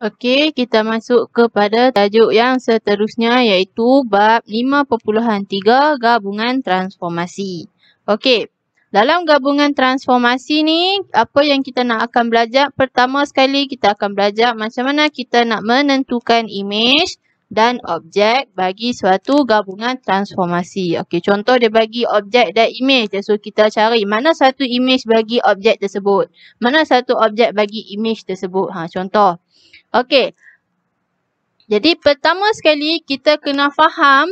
Okey, kita masuk kepada tajuk yang seterusnya iaitu bab 5.3 gabungan transformasi. Okey, dalam gabungan transformasi ni apa yang kita nak akan belajar? Pertama sekali kita akan belajar macam mana kita nak menentukan imej dan objek bagi suatu gabungan transformasi. Okey, contoh dia bagi objek dan imej. Dia suruh kita cari mana satu imej bagi objek tersebut. Mana satu objek bagi imej tersebut. Contoh. Okey. Jadi pertama sekali kita kena faham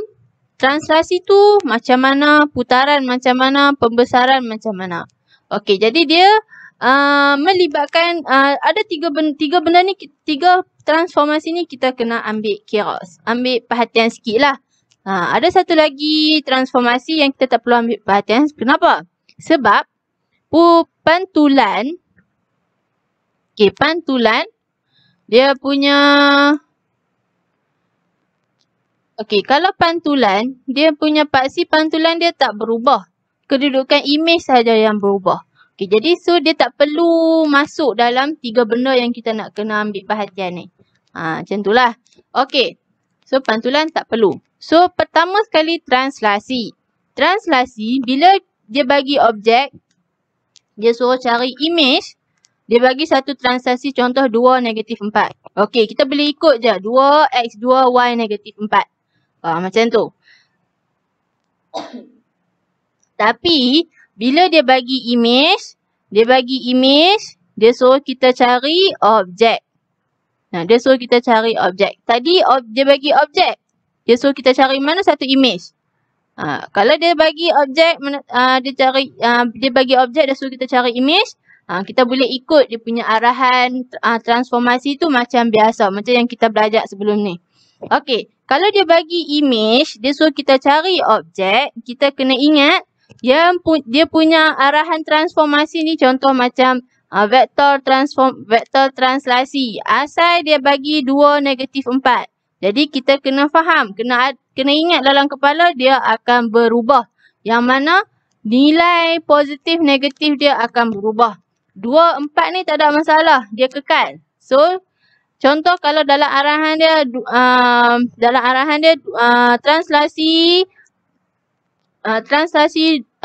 translasi tu macam mana, putaran macam mana, pembesaran macam mana. Okey, jadi dia melibatkan ada tiga benda ni, tiga transformasi ni kita kena ambil kira, ambil perhatian sikit lah. Ada satu lagi transformasi yang kita tak perlu ambil perhatian. Kenapa? Sebab pantulan, pantulan dia punya, kalau pantulan, dia punya paksi pantulan dia tak berubah. Kedudukan imej saja yang berubah. Jadi dia tak perlu masuk dalam tiga benda yang kita nak kena ambil perhatian ni. Macam tu lah. So pantulan tak perlu. So pertama sekali translasi. Translasi bila dia bagi objek, dia suruh cari imej. Dia bagi satu translasi contoh 2, -4. Okey, kita boleh ikut je. 2x2, y -4. Macam tu. Tapi, bila dia bagi imej, dia suruh kita cari objek. Dia suruh kita cari objek. Tadi dia bagi objek. Dia suruh kita cari mana satu imej. Kalau dia bagi objek, dia bagi objek, dia suruh kita cari imej. Kita boleh ikut dia punya arahan transformasi tu macam biasa. Macam yang kita belajar sebelum ni. Okey. Kalau dia bagi imej, dia suruh kita cari objek. Kita kena ingat dia punya arahan transformasi ni contoh macam vektor translasi. Asal dia bagi 2, -4. Jadi kita kena faham. Kena ingat dalam kepala dia akan berubah. Yang mana nilai positif negatif dia akan berubah. 2, 4 ni tak ada masalah. Dia kekal. So, contoh kalau dalam arahan dia, translasi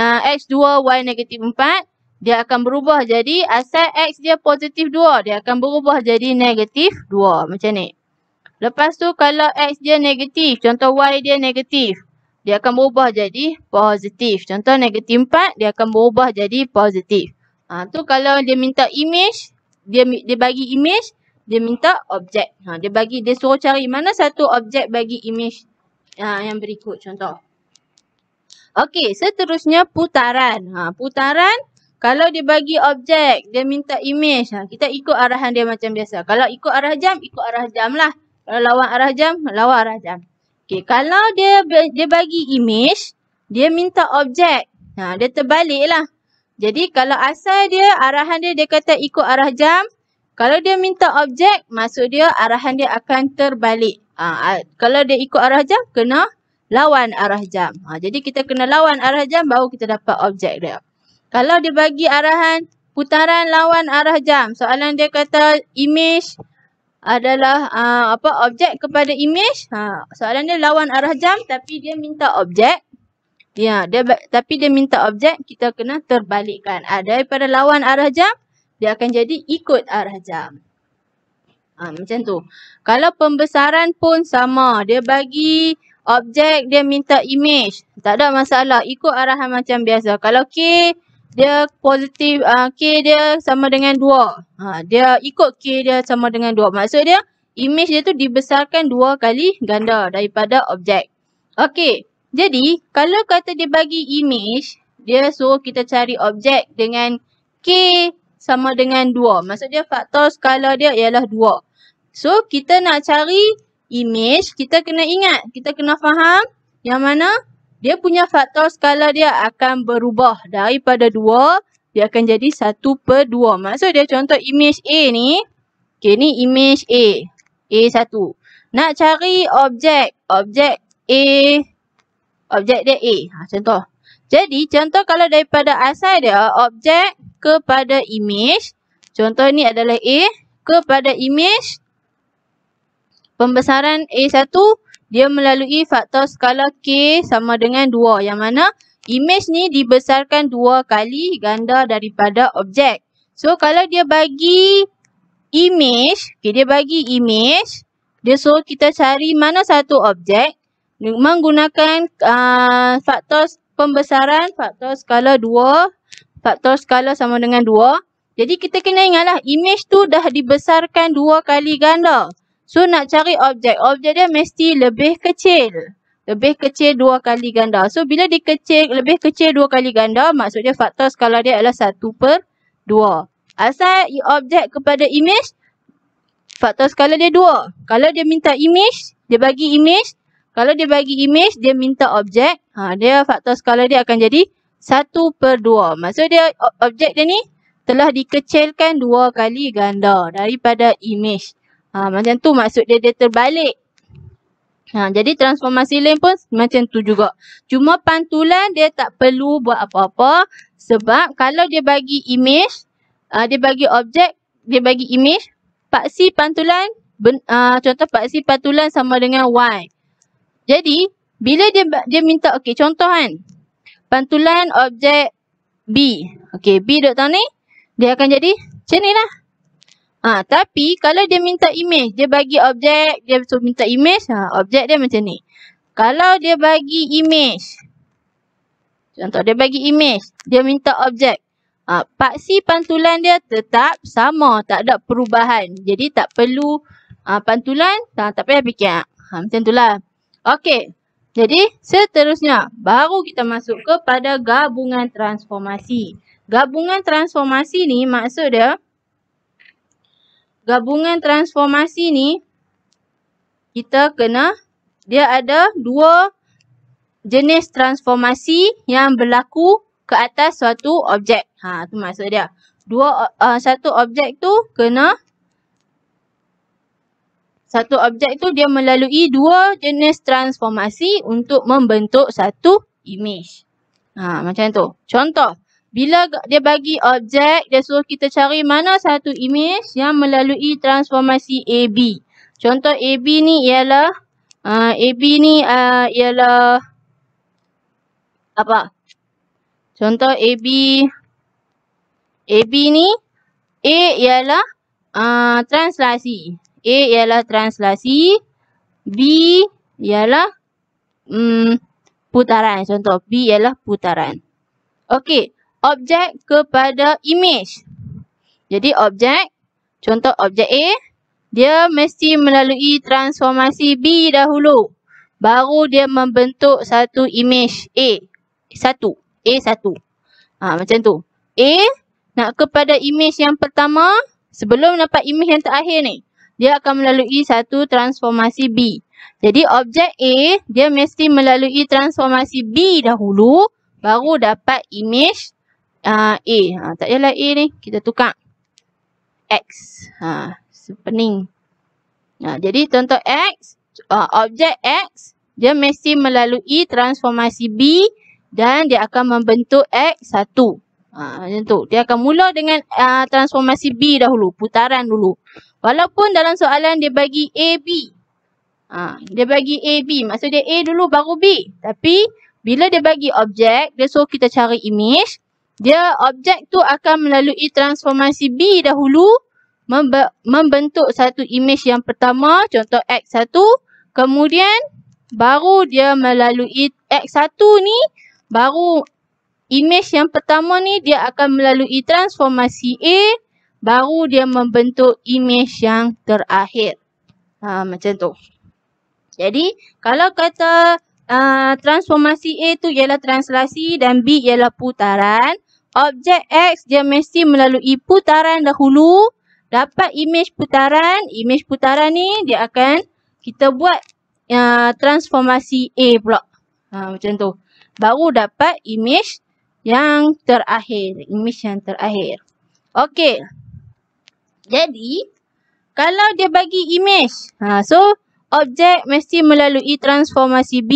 X2, Y -4, dia akan berubah jadi asal X dia positif 2, dia akan berubah jadi negatif 2. Macam ni. Lepas tu kalau X dia negatif, contoh Y dia negatif, dia akan berubah jadi positif. Contoh -4, dia akan berubah jadi positif. Tu kalau dia minta imej, dia bagi imej, dia minta objek. Dia suruh cari mana satu objek bagi imej yang berikut contoh. Okey, seterusnya putaran. Putaran, kalau dia bagi objek, dia minta imej, kita ikut arahan dia macam biasa. Kalau ikut arah jam, ikut arah jam lah. Kalau lawan arah jam, lawan arah jam. Okey, kalau dia bagi imej, dia minta objek. Dia terbalik lah. Jadi kalau asal dia, arahan dia kata ikut arah jam. Kalau dia minta objek, maksud dia arahan dia akan terbalik. Kalau dia ikut arah jam, kena lawan arah jam. Jadi kita kena lawan arah jam, baru kita dapat objek dia. Kalau dia bagi arahan putaran lawan arah jam. Soalan dia kata imej adalah objek kepada imej. Soalan dia lawan arah jam tapi dia minta objek. Tapi dia minta objek, kita kena terbalikkan. Daripada lawan arah jam, dia akan jadi ikut arah jam. Macam tu. Kalau pembesaran pun sama. Dia bagi objek, dia minta imej. Tak ada masalah. Ikut arahan macam biasa. Kalau K, dia positif, K dia sama dengan 2. Dia ikut K dia sama dengan 2. Maksud dia, imej dia tu dibesarkan 2 kali ganda daripada objek. Okey. Jadi, kalau kata dia bagi imej, dia suruh kita cari objek dengan K sama dengan 2. Maksud dia faktor skala dia ialah 2. So, kita nak cari imej, kita kena ingat, kita kena faham yang mana dia punya faktor skala dia akan berubah. Daripada 2, dia akan jadi 1/2. Maksud dia contoh imej A ni, ni imej A. A1. Nak cari objek A, objek dia A. Contoh. Jadi, contoh kalau daripada asal dia, objek kepada imej. Contoh ni adalah A kepada imej pembesaran A1 dia melalui faktor skala K sama dengan 2. Yang mana image ni dibesarkan 2 kali ganda daripada objek. So kalau dia bagi image, dia bagi image, dia suruh kita cari mana satu objek menggunakan faktor pembesaran, faktor skala 2, faktor skala sama dengan 2. Jadi kita kena ingatlah image tu dah dibesarkan 2 kali ganda. So nak cari objek, objek dia mesti lebih kecil. Lebih kecil 2 kali ganda. So bila dia lebih kecil 2 kali ganda, maksudnya faktor skala dia adalah 1/2. Asal objek kepada image, faktor skala dia 2. Kalau dia minta image, dia bagi image. Kalau dia bagi image, dia minta objek. Dia faktor skala dia akan jadi 1/2. Maksud dia objek dia ni telah dikecilkan 2 kali ganda daripada image. Macam tu maksud dia terbalik. Jadi transformasi lain pun macam tu juga. Cuma pantulan dia tak perlu buat apa-apa. Sebab kalau dia bagi image, dia bagi objek, dia bagi image, paksi pantulan, contoh paksi pantulan sama dengan Y. Jadi, bila dia minta, okey, contoh kan, pantulan objek B. Okey, B duk tahu ni, dia akan jadi macam ni lah. Tapi kalau dia minta image, dia bagi objek, dia suruh minta image, objek dia macam ni. Kalau dia bagi image, contoh dia bagi image, dia minta objek, paksi pantulan dia tetap sama, tak ada perubahan. Jadi tak perlu pantulan, tak payah fikir. Macam tu lah. Okey, jadi seterusnya, baru kita masuk kepada gabungan transformasi. Gabungan transformasi ni maksud dia, gabungan transformasi ni kita kena, dia ada 2 jenis transformasi yang berlaku ke atas suatu objek. Tu maksud dia. Satu objek tu kena, satu objek tu dia melalui 2 jenis transformasi untuk membentuk satu image. Macam tu. Contoh, bila dia bagi objek, dia suruh kita cari mana satu image yang melalui transformasi AB. Contoh AB ni ialah, apa? Contoh AB ni, A ialah translasi. A ialah translasi, B ialah putaran. Contoh, B ialah putaran. Okey. Objek kepada image. Jadi objek, contoh objek A, dia mesti melalui transformasi B dahulu. Baru dia membentuk satu image A1. Macam tu. A nak kepada image yang pertama, sebelum dapat image yang terakhir ni, dia akan melalui satu transformasi B. Jadi objek A, dia mesti melalui transformasi B dahulu, baru dapat image A. Tak payahlah A ni, kita tukar X. Pening. Jadi contoh X, objek X, dia mesti melalui transformasi B dan dia akan membentuk X1. Macam tu. Dia akan mula dengan transformasi B dahulu, putaran dulu. Walaupun dalam soalan dia bagi AB. Dia bagi AB, maksud dia A dulu baru B. Tapi bila dia bagi objek, dia suruh kita cari image. Dia objek tu akan melalui transformasi B dahulu, membentuk satu image yang pertama, contoh X1. Kemudian baru dia melalui X1 ni, baru image yang pertama ni dia akan melalui transformasi A, baru dia membentuk image yang terakhir. Macam tu. Jadi kalau kata transformasi A tu ialah translasi dan B ialah putaran, objek X dia mesti melalui putaran dahulu, dapat image putaran. Image putaran ni dia akan kita buat transformasi A pula. Macam tu. Baru dapat image yang terakhir. Image yang terakhir. Okey. Jadi, kalau dia bagi image, so objek mesti melalui transformasi B.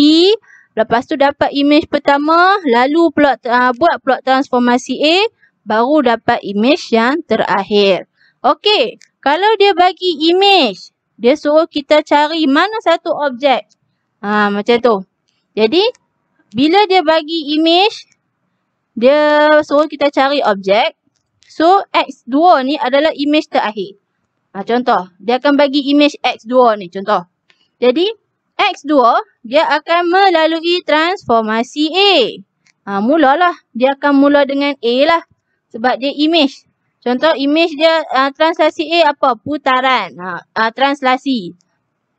Lepas tu dapat image pertama, lalu pula buat pula transformasi A, baru dapat image yang terakhir. Okey, kalau dia bagi image, dia suruh kita cari mana satu objek. Macam tu. Jadi, bila dia bagi image, dia suruh kita cari objek. So, X2 ni adalah image terakhir. Contoh, dia akan bagi image X2 ni. Contoh. Jadi, X2, dia akan melalui transformasi A. Mulalah. Dia akan mula dengan A lah. Sebab dia image. Contoh, image dia translasi A apa? Putaran. Translasi.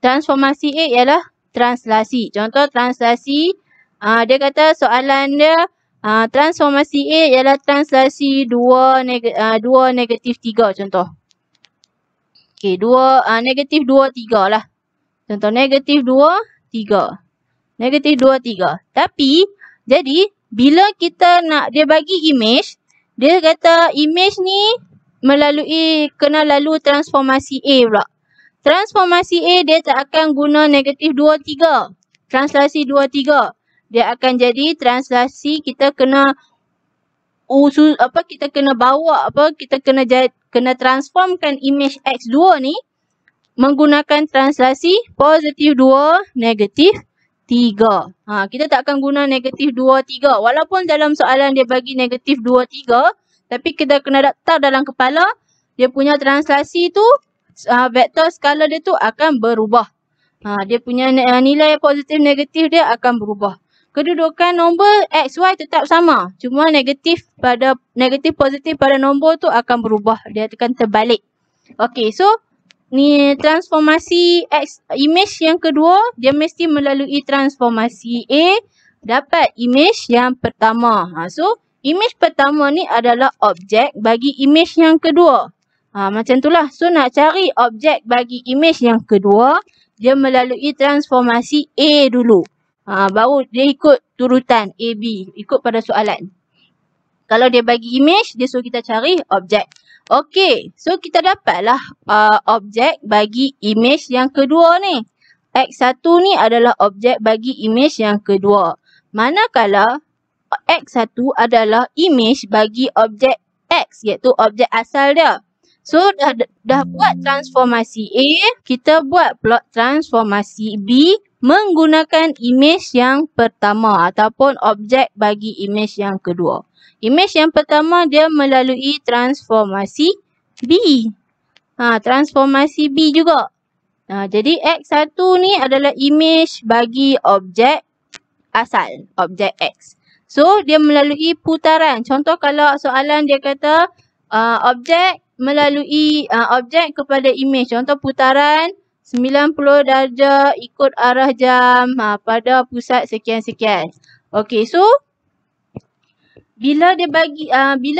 Transformasi A ialah translasi. Contoh, translasi. Dia kata soalan dia, transformasi A ialah translasi 2 negatif 3 contoh. Okey, negatif 2, 3 lah. Contoh, negatif 2, 3. Negatif 2, 3. Tapi, jadi, bila kita nak dia bagi image, dia kata image ni kena lalu transformasi A pula. Transformasi A dia tak akan guna negatif 2, 3. Translasi 2, 3. Dia akan jadi translasi kita kena kita kena bawa kita kena transformkan image X2 ni menggunakan translasi positif 2, negatif 3. Kita tak akan guna negatif 2, 3. Walaupun dalam soalan dia bagi negatif 2, 3. Tapi kita kena daftar dalam kepala. Dia punya translasi tu, vektor skala dia tu akan berubah. Dia punya nilai positif negatif dia akan berubah. Kedudukan nombor XY tetap sama. Cuma negatif positif pada nombor tu akan berubah. Dia akan terbalik. Okey, so ni transformasi image yang kedua, dia mesti melalui transformasi A dapat image yang pertama. So, image pertama ni adalah objek bagi image yang kedua. Macam itulah. So, nak cari objek bagi image yang kedua, dia melalui transformasi A dulu. Baru dia ikut turutan A, B. Ikut pada soalan. Kalau dia bagi image, dia suruh kita cari objek. Okey, so kita dapatlah objek bagi image yang kedua ni. X1 ni adalah objek bagi image yang kedua. Manakala X1 adalah image bagi objek X, iaitu objek asal dia. So, dah buat transformasi A, kita buat pula transformasi B menggunakan image yang pertama ataupun objek bagi image yang kedua. Image yang pertama dia melalui transformasi B. Transformasi B juga. Jadi X1 ni adalah image bagi objek asal, objek X. So, dia melalui putaran. Contoh kalau soalan dia kata objek melalui objek kepada image. Contoh putaran 90 darjah ikut arah jam pada pusat sekian-sekian. Okey, so bila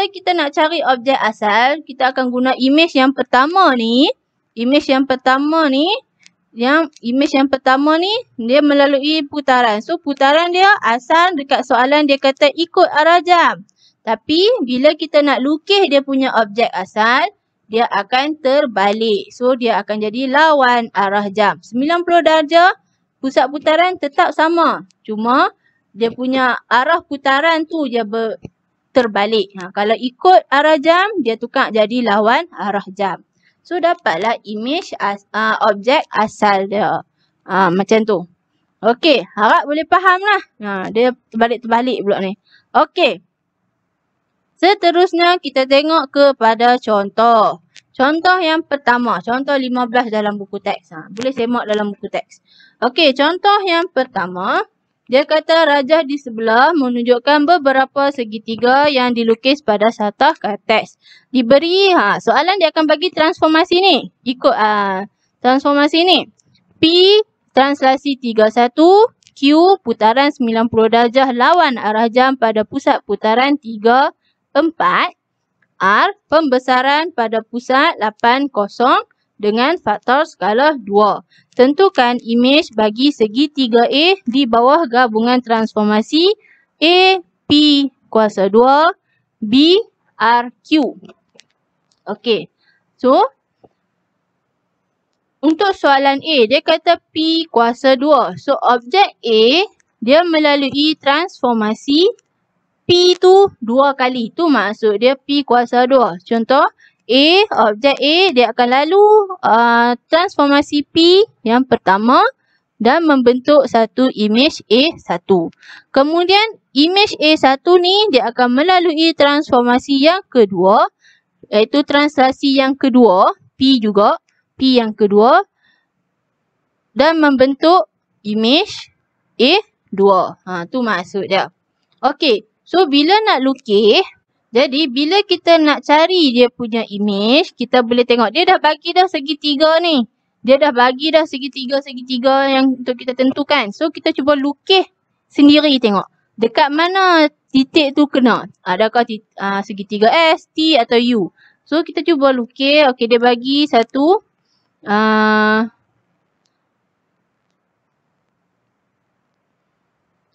kita nak cari objek asal, kita akan guna image yang pertama ni. Image yang pertama ni dia melalui putaran. So putaran dia asal dekat soalan dia kata ikut arah jam. Tapi bila kita nak lukis dia punya objek asal, dia akan terbalik. So dia akan jadi lawan arah jam. 90 darjah pusat putaran tetap sama. Cuma dia punya arah putaran tu je terbalik. Kalau ikut arah jam, dia tukar jadi lawan arah jam. So, dapatlah image objek asal dia. Macam tu. Okey, harap boleh faham lah. Dia terbalik-terbalik pula ni. Okey. Seterusnya, kita tengok kepada contoh. Contoh yang pertama. Contoh 15 dalam buku teks. Boleh semak dalam buku teks. Okey, contoh yang pertama. Dia kata rajah di sebelah menunjukkan beberapa segitiga yang dilukis pada satah teks. Diberi, soalan dia akan bagi transformasi ni. Ikut transformasi ni. P translasi 31, Q putaran 90 darjah lawan arah jam pada pusat putaran 3, 4, R pembesaran pada pusat 8, 0 dengan faktor skala 2. Tentukan image bagi segitiga A di bawah gabungan transformasi A, P kuasa 2, B, R, Q. Okey. So, untuk soalan A, dia kata P kuasa 2. So, objek A, dia melalui transformasi P tu 2 kali. Tu maksud dia P kuasa 2. Contoh, objek A dia akan lalu transformasi P yang pertama dan membentuk satu image A1. Kemudian image A1 ni dia akan melalui transformasi yang kedua, iaitu translasi yang kedua, P juga, P yang kedua, dan membentuk image A2. Tu maksud dia. Okey, so bila nak lukis, jadi bila kita nak cari dia punya image, kita boleh tengok dia dah bagi dah segitiga ni. Dia dah bagi dah segitiga yang untuk kita tentukan. So kita cuba lukis sendiri tengok. Dekat mana titik tu kena? Adakah segitiga S, T atau U? So kita cuba lukis. Okey, dia bagi satu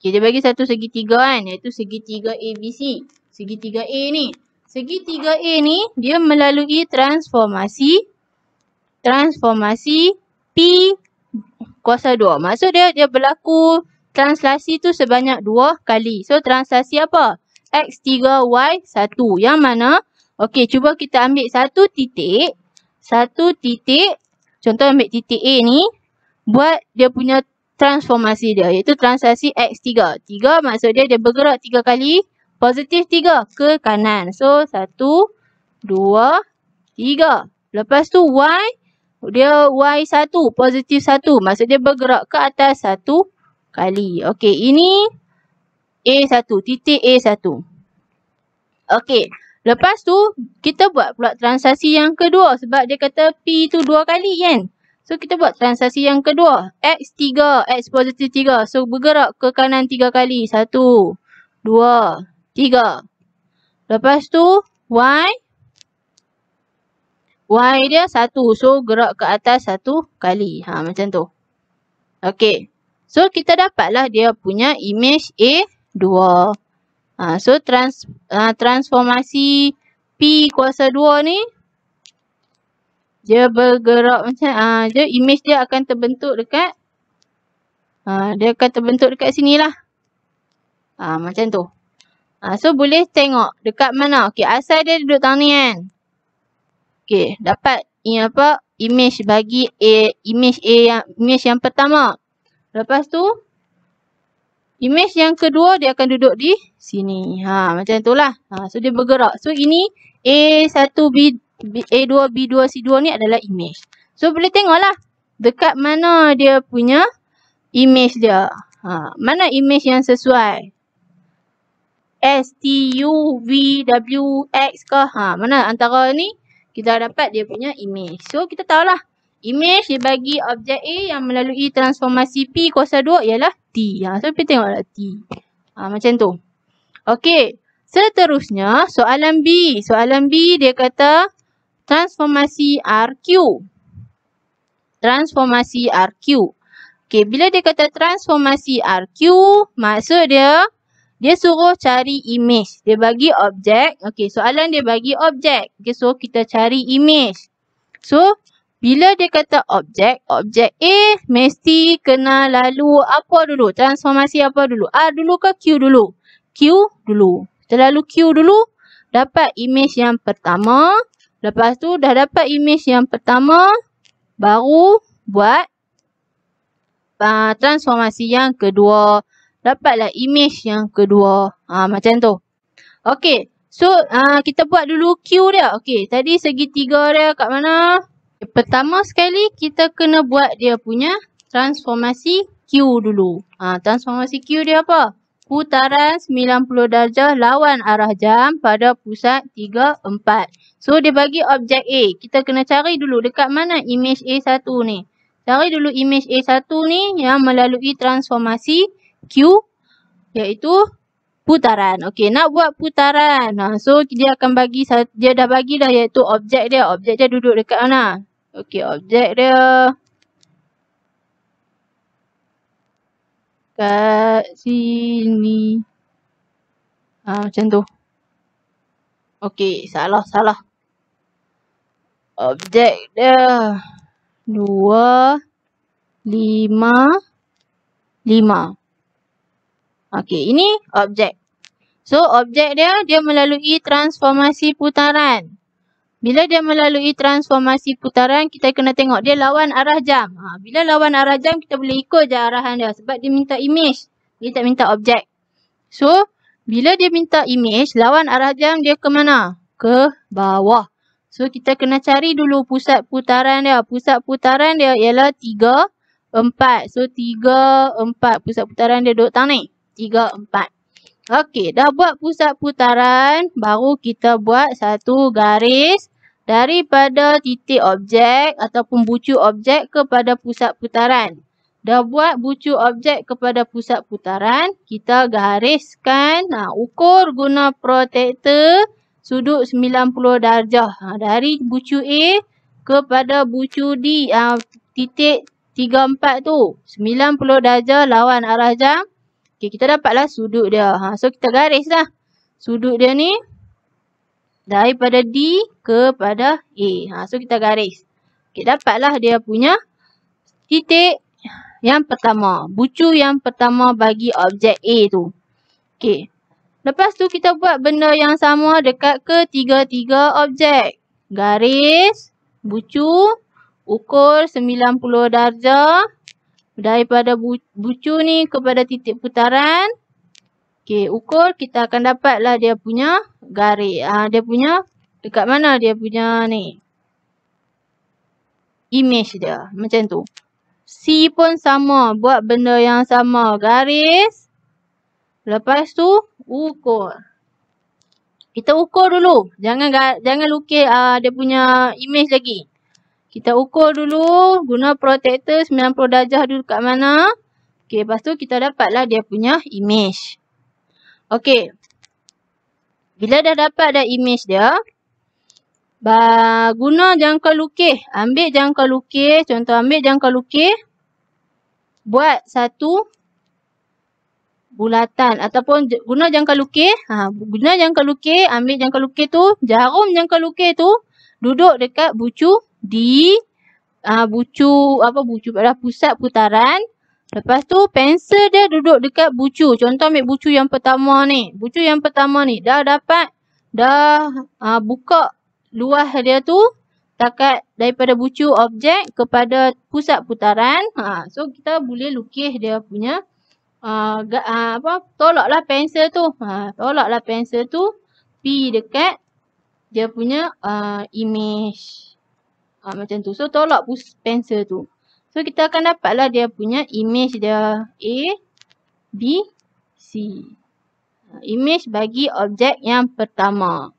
okay, dia bagi satu segitiga kan, iaitu segitiga ABC. Segitiga A ni. Segitiga A ni dia melalui transformasi P kuasa 2. Maksud dia berlaku translasi tu sebanyak 2 kali. So translasi apa? X3 Y1. Yang mana? Okey, cuba kita ambil satu titik. Contoh ambil titik A ni. Buat dia punya transformasi dia, iaitu translasi X3. 3 maksud dia bergerak 3 kali. Positif 3 ke kanan. So 1, 2, 3. Lepas tu Y. Dia Y1. Positif 1. Maksud dia bergerak ke atas 1 kali. Okey, ini A1. Titik A1. Okey. Lepas tu, kita buat pula translasi yang kedua. Sebab dia kata P tu 2 kali kan. So, kita buat translasi yang kedua. X3. X positif 3. So, bergerak ke kanan 3 kali. 1, 2, 3. Lepas tu, Y. Y dia 1. So, gerak ke atas 1 kali. Macam tu. Okey. So, kita dapatlah dia punya image A2. So, transformasi P kuasa 2 ni. Dia bergerak macam, dia image dia akan terbentuk dekat, sini lah. Macam tu. So, boleh tengok dekat mana. Okey, asal dia duduk tang ni kan. Okey, dapat image bagi image yang pertama. Lepas tu, image yang kedua dia akan duduk di sini. Macam tu lah. So, dia bergerak. So, ini A1, A2, B2, C2 ni adalah image. So, boleh tengok lah. Dekat mana dia punya image dia. Mana image yang sesuai? S, T, U, V, W, X ke? Mana antara ni kita dapat dia punya image. So, kita tahulah. Image dia bagi objek A yang melalui transformasi P kuasa 2 ialah T. So, kita tengoklah T. Macam tu. Okey. Seterusnya, soalan B. Soalan B dia kata transformasi RQ. Transformasi RQ. Okey, bila dia kata transformasi RQ, maksud dia suruh cari image. Dia bagi objek. Okey, soalan dia bagi objek. Okey, so kita cari image. So, bila dia kata objek A mesti kena lalu apa dulu? Transformasi apa dulu? R dulu ke Q dulu? Q dulu. Kita lalu Q dulu. Dapat image yang pertama. Lepas tu dah dapat image yang pertama. Baru buat transformasi yang kedua. Dapatlah image yang kedua. Macam tu. Okey. So, kita buat dulu Q dia. Okey. Tadi segitiga dia kat mana? Pertama sekali, kita kena buat dia punya transformasi Q dulu. Transformasi Q dia apa? Putaran 90 darjah lawan arah jam pada pusat 3, 4. So, dia bagi objek A. Kita kena cari dulu dekat mana image A1 ni. Cari dulu image A1 ni yang melalui transformasi Q, iaitu putaran. Okey, nak buat putaran. So, dia akan bagi, dia dah bagi dah iaitu objek dia. Objek dia duduk dekat mana? Okey, objek dia kat sini. Macam tu. Okey, salah. Objek dia 2, 5, 5. Okey, ini objek. So, objek dia melalui transformasi putaran. Bila dia melalui transformasi putaran, kita kena tengok dia lawan arah jam. Bila lawan arah jam, kita boleh ikut je arahan dia. Sebab dia minta image. Dia tak minta objek. So, bila dia minta image, lawan arah jam dia ke mana? Ke bawah. So, kita kena cari dulu pusat putaran dia. Pusat putaran dia ialah 3, 4. So, 3, 4. Pusat putaran dia duduk tang ni. 3, 4. Okey, dah buat pusat putaran, baru kita buat satu garis daripada titik objek ataupun bucu objek kepada pusat putaran. Dah buat bucu objek kepada pusat putaran, kita gariskan, ukur guna protektor sudut 90 darjah. Dari bucu A kepada bucu D, titik 34 tu, 90 darjah lawan arah jam. Okay, kita dapatlah sudut dia. So, kita garis lah. Sudut dia ni daripada D kepada A. So, kita garis. Okay, dapatlah dia punya titik yang pertama. Bucu yang pertama bagi objek A tu. Okay. Lepas tu, kita buat benda yang sama dekat ketiga-tiga objek. Garis, bucu, ukur 90 darjah. Daripada bucu ni kepada titik putaran. Okey, ukur kita akan dapatlah dia punya garis. Dia punya dekat mana dia punya ni? Image dia. Macam tu. C pun sama. Buat benda yang sama. Garis. Lepas tu ukur. Kita ukur dulu. Jangan lukis dia punya image lagi. Kita ukur dulu, guna protektor 90 darjah dulu kat mana. Okey, lepas tu kita dapatlah dia punya image. Okey. Bila dah dapat dah image dia, guna jangka lukis. Ambil jangka lukis, contoh ambil jangka lukis. Buat satu bulatan ataupun guna jangka lukis. Guna jangka lukis, ambil jangka lukis tu, jarum jangka lukis tu duduk dekat bucu di bucu pada pusat putaran. Lepas tu pensel dia duduk dekat bucu. Contoh ambil bucu yang pertama ni. Bucu yang pertama ni dah dapat buka luas dia tu takat daripada bucu objek kepada pusat putaran. So kita boleh lukis dia punya tolaklah pensel tu. Tolaklah pensel tu pi dekat dia punya image. Macam tu. So, tolak pensel tu. So, kita akan dapatlah dia punya image dia. A, B, C. Image bagi objek yang pertama.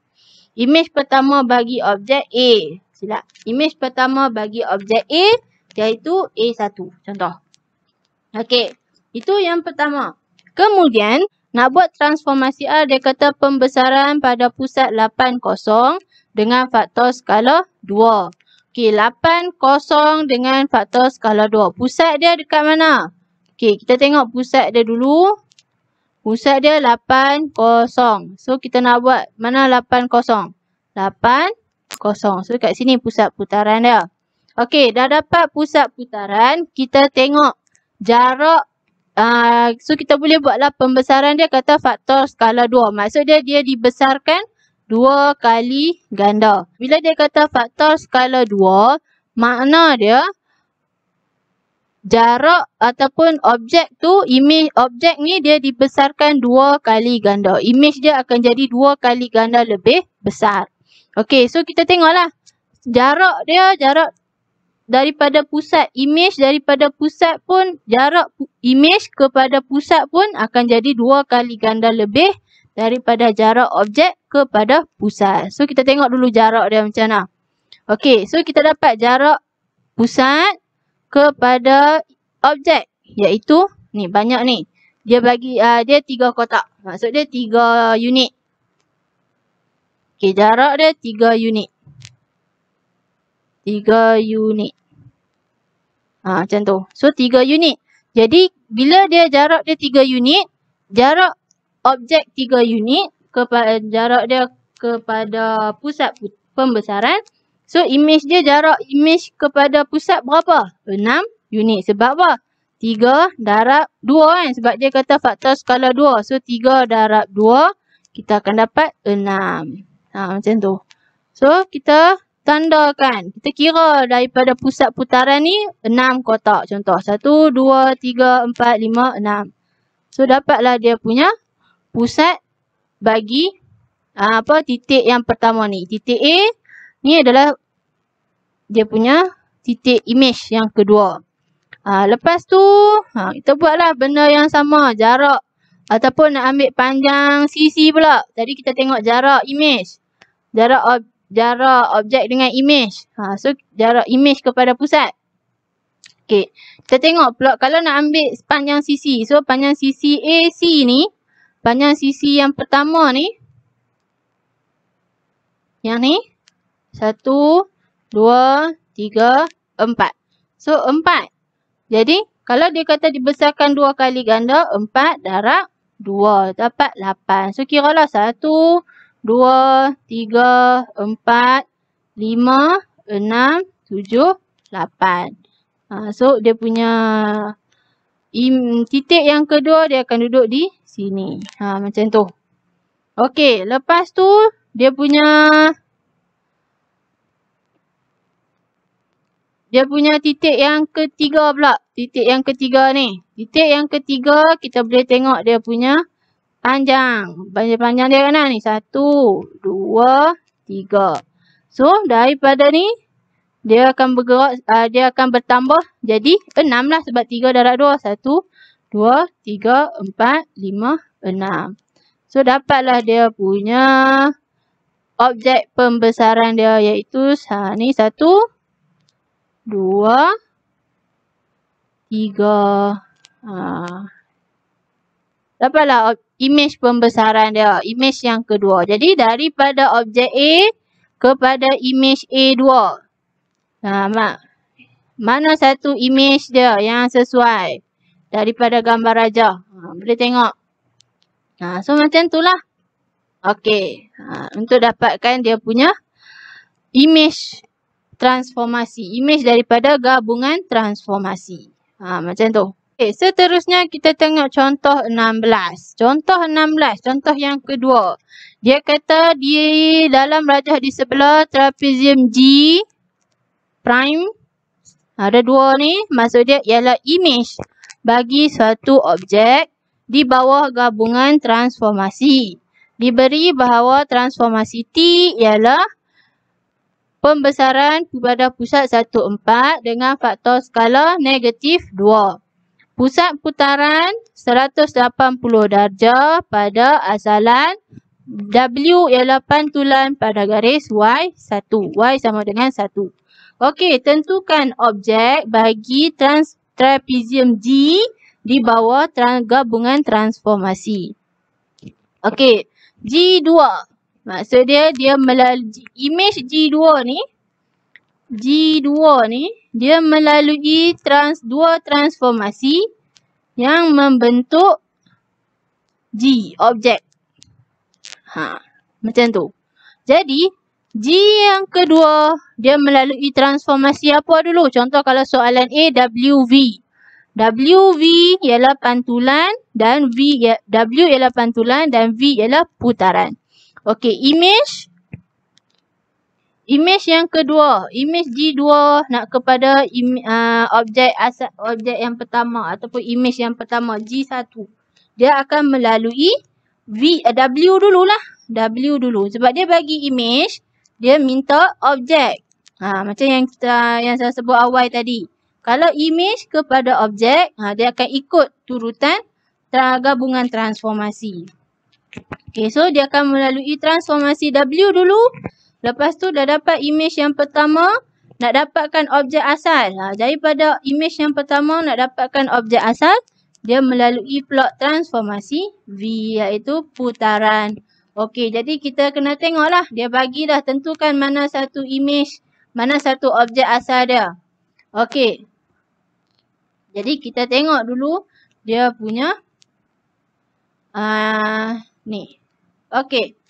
Image pertama bagi objek A. Silap. Image pertama bagi objek A iaitu A1. Contoh. Okey. Itu yang pertama. Kemudian, nak buat transformasi R, dia kata pembesaran pada pusat 80 dengan faktor skala 2. Okey, 80 dengan faktor skala 2. Pusat dia dekat mana? Okey, kita tengok pusat dia dulu. Pusat dia 80. So, kita nak buat mana 80? 80. So, kat sini pusat putaran dia. Okey, dah dapat pusat putaran. Kita tengok jarak. So, kita boleh buatlah pembesaran dia kata faktor skala 2. Maksud dia dibesarkan 2 kali ganda. Bila dia kata faktor skala 2, makna dia jarak ataupun objek tu, image objek ni dia dibesarkan 2 kali ganda. Image dia akan jadi 2 kali ganda lebih besar. Okey, so kita tengoklah. Jarak dia, jarak daripada pusat, image daripada pusat pun, jarak image kepada pusat pun akan jadi 2 kali ganda lebih daripada jarak objek kepada pusat. So, kita tengok dulu jarak dia macam mana. Okey, so kita dapat jarak pusat kepada objek. Iaitu, ni banyak ni. Dia bagi, dia 3 kotak. Maksud dia 3 unit. Okey, jarak dia 3 unit. 3 unit. Macam tu. So, 3 unit. Jadi, bila dia jarak dia 3 unit, jarak objek 3 unit, jarak dia kepada pusat pembesaran. So, image dia, jarak image kepada pusat berapa? 6 unit. Sebab apa? 3 darab 2 kan? Sebab dia kata faktor skala 2. So, 3 darab 2, kita akan dapat 6. Macam tu. So, kita tandakan. Kita kira daripada pusat putaran ni 6 kotak. Contoh 1, 2, 3, 4, 5, 6. So, dapatlah dia punya pusat bagi titik yang pertama ni. Titik A ni adalah dia punya titik image yang kedua. Lepas tu, kita buatlah benda yang sama. Jarak ataupun nak ambil panjang CC pula. Tadi kita tengok jarak image. Jarak objek dengan image. So, jarak image kepada pusat. Okay. Kita tengok pula kalau nak ambil panjang CC. So, panjang CC AC ni. Panjang CC yang pertama ni. Yang ni. 1, 2, 3, 4. So, 4. Jadi, kalau dia kata dibesarkan 2 kali ganda. 4 darab 2. Dapat 8. So, kiralah 1, 2, 3, 4, 5, 6, 7, 8. So, dia punya titik yang kedua dia akan duduk di sini. Macam tu. Okey, lepas tu dia punya titik yang ketiga pula. Titik yang ketiga ni. Titik yang ketiga kita boleh tengok dia punya panjang. Panjang dia mana ni? 1, 2, 3. So, daripada ni, dia akan bergerak, dia akan bertambah jadi 6 lah sebab 3 darab 2. 1, 2, 3, 4, 5, 6. So, dapatlah dia punya objek pembesaran dia iaitu ni 1, 2, 3. Dapatlah image pembesaran dia. Image yang kedua. Jadi, daripada objek A kepada image A2. Mana satu image dia yang sesuai daripada gambar rajah. Boleh tengok. So, macam tu lah. Okey. Untuk dapatkan dia punya image transformasi. Image daripada gabungan transformasi. Macam tu. Okay, seterusnya kita tengok contoh 16. Contoh 16, contoh yang kedua. Dia kata di dalam rajah di sebelah trapezium G prime. Ada 2 ni. Maksud dia ialah image bagi suatu objek di bawah gabungan transformasi. Diberi bahawa transformasi T ialah pembesaran pada pusat 1, 4 dengan faktor skala negatif 2. Pusat putaran 180 darjah pada asalan. W ialah pantulan pada garis Y1. Y sama dengan 1. Okey, tentukan objek bagi trapezium G di bawah gabungan transformasi. Okey, G2. Maksud dia melalui image G2 ni. Dia melalui dua transformasi yang membentuk G, objek. Macam tu. Jadi, G yang kedua, dia melalui transformasi apa dulu? Contoh kalau soalan A, WV. WV ialah pantulan dan W ialah pantulan dan V ialah putaran. Okey, image yang kedua, image G2 nak kepada objek yang pertama ataupun image yang pertama G1. Dia akan melalui W dululah. W dulu. Sebab dia bagi image, dia minta objek. Macam yang saya sebut awal tadi. Kalau image kepada objek, dia akan ikut turutan gabungan transformasi. Okay, so dia akan melalui transformasi W dulu. Lepas tu dah dapat image yang pertama, nak dapatkan objek asal. Daripada image yang pertama nak dapatkan objek asal, dia melalui plot transformasi V iaitu putaran. Okey, jadi kita kena tengoklah. Dia bagilah tentukan mana satu image, mana satu objek asal dia. Okey. Jadi kita tengok dulu dia punya ni. Okey.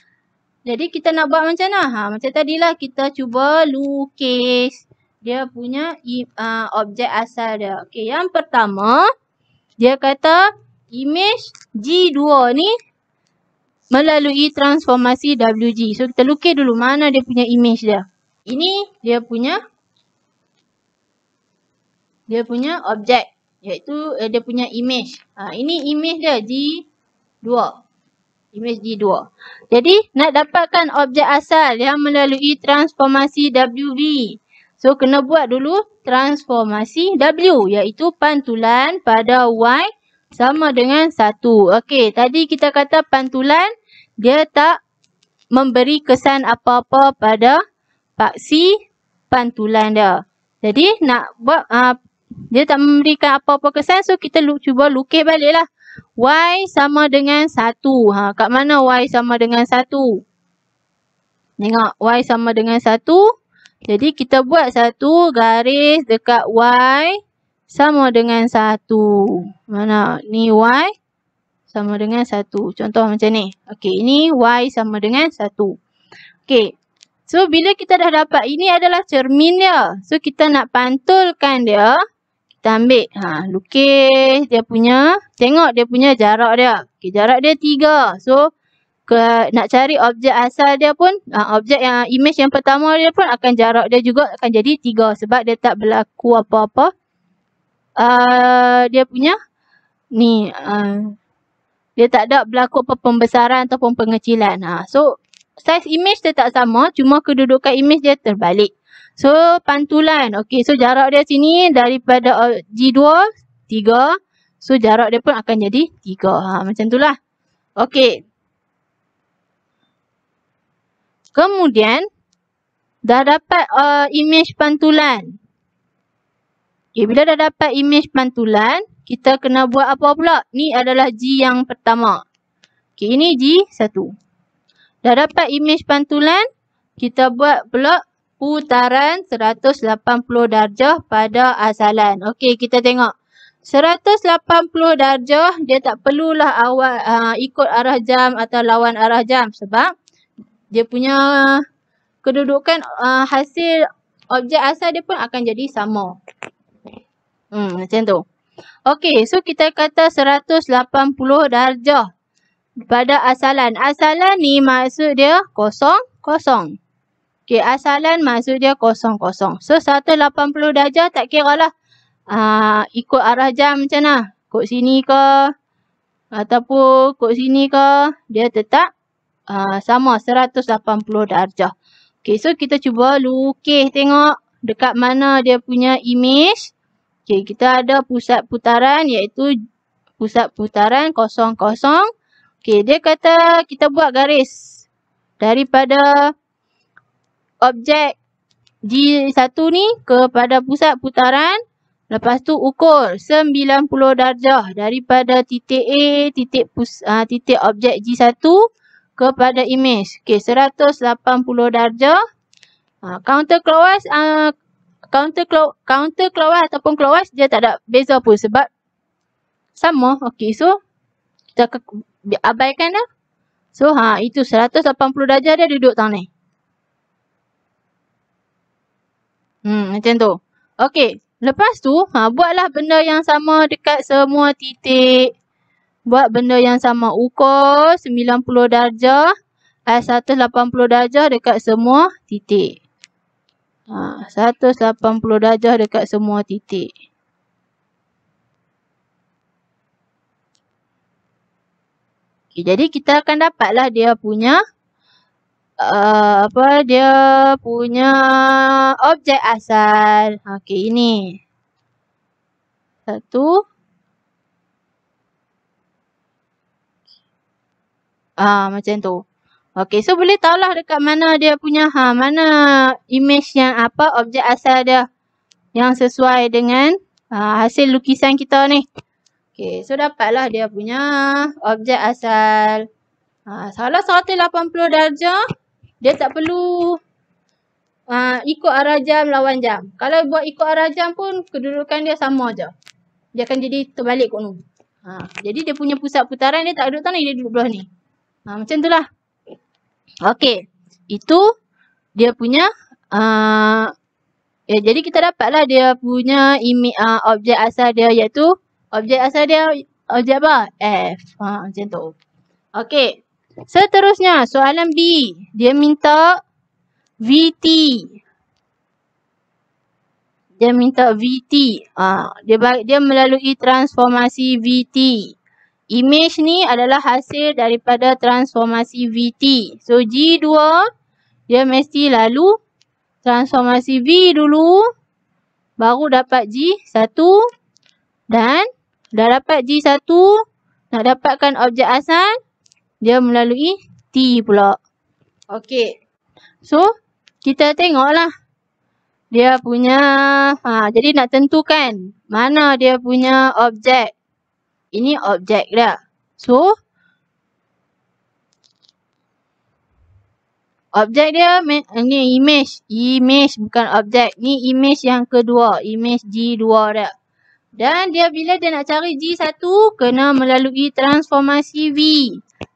Jadi kita nak buat macam mana? Macam tadilah kita cuba lukis dia punya objek asal dia. Okey, yang pertama dia kata image G2 ni melalui transformasi WG. So kita lukis dulu mana dia punya image dia. Ini dia punya objek, iaitu dia punya image. Ini image dia G2. Image G2. Jadi nak dapatkan objek asal yang melalui transformasi WV. So kena buat dulu transformasi W, iaitu pantulan pada Y sama dengan 1. Okey, tadi kita kata pantulan dia tak memberi kesan apa-apa pada paksi pantulan dia. Jadi nak buat dia tak memberikan apa-apa kesan, so kita cuba lukis balik lah. Y sama dengan 1. Kat mana Y sama dengan 1? Tengok, Y sama dengan 1. Jadi kita buat satu garis dekat Y sama dengan 1. Mana? Ni Y sama dengan 1. Contoh macam ni. Okey, ini Y sama dengan 1. Okey. So, bila kita dah dapat, ini adalah cermin dia. So, kita nak pantulkan dia. Kita ambil, lukis dia punya. Tengok dia punya jarak dia. Okey, jarak dia 3. So, nak cari objek asal dia pun, objek yang image yang pertama dia pun akan jarak dia juga akan jadi 3. Sebab dia tak berlaku apa-apa. Dia punya, ni, dia tak ada berlaku apa pembesaran ataupun pengecilan. So, saiz image dia tak sama, cuma kedudukan image dia terbalik. So, pantulan. Okey, so jarak dia sini daripada G2, 3. So, jarak dia pun akan jadi 3. Macam tu lah. Okey. Kemudian, dah dapat image pantulan. Okey, bila dah dapat image pantulan, kita kena buat apa pula? Ni adalah G yang pertama. Okey, ini G1. Dah dapat image pantulan, kita buat pula putaran 180 darjah pada asalan. Okey, kita tengok. 180 darjah, dia tak perlulah awal ikut arah jam atau lawan arah jam. Sebab dia punya kedudukan hasil objek asal dia pun akan jadi sama. Macam tu. Okey, so kita kata 180 darjah pada asalan. Asalan ni maksud dia 0, 0. Okey, asalan maksud dia 0, 0. So, 180 darjah tak kira lah. Ikut arah jam macam mana. Ikut sini ke. Ataupun ikut sini ke. Dia tetap sama 180 darjah. Okey, so kita cuba lukis tengok dekat mana dia punya image. Okey, kita ada pusat putaran iaitu pusat putaran 0, 0. Okey, dia kata kita buat garis daripada objek G1 ni kepada pusat putaran. Lepas tu ukur 90 darjah daripada titik A, titik objek G1 kepada image. Okey, 180 darjah. Counterclockwise ataupun clockwise dia tak ada beza pun sebab sama. Okey, so kita abaikan dah. So, itu 180 darjah dia duduk tang ni. Macam tu. Okey, lepas tu, buatlah benda yang sama dekat semua titik. Buat benda yang sama. Ukur 90 darjah, 180 darjah dekat semua titik. 180 darjah dekat semua titik. Okay, jadi kita akan dapatlah dia punya objek asal. Okey, ini. Satu. Macam tu. Okey, so boleh tahulah dekat mana dia punya mana image yang objek asal dia yang sesuai dengan hasil lukisan kita ni. Okey, so dapatlah dia punya objek asal. Kalau 180 darjah, dia tak perlu ikut arah jam lawan jam. Kalau buat ikut arah jam pun kedudukan dia sama je. Dia akan jadi terbalik kot ni. Jadi dia punya pusat putaran dia tak duduk sana, dia duduk belah ni. Macam tu lah. Okey, itu dia punya jadi kita dapatlah dia punya objek asal dia iaitu objek asal dia objek apa? F. Macam tu. Okey. Seterusnya, soalan B. Dia minta VT. Dia minta VT. Dia melalui transformasi VT. Image ni adalah hasil daripada transformasi VT. So, G2, dia mesti lalu transformasi V dulu. Baru dapat G1. Dan dah dapat G1. Nak dapatkan objek asal. Dia melalui T pula. Okey. So, kita tengoklah. Dia punya. Jadi nak tentukan mana dia punya objek. Ini objek dah. So, objek dia ni image. Image bukan objek. Ni image yang kedua. Image G2 dah. Dan bila dia nak cari G1, kena melalui transformasi V.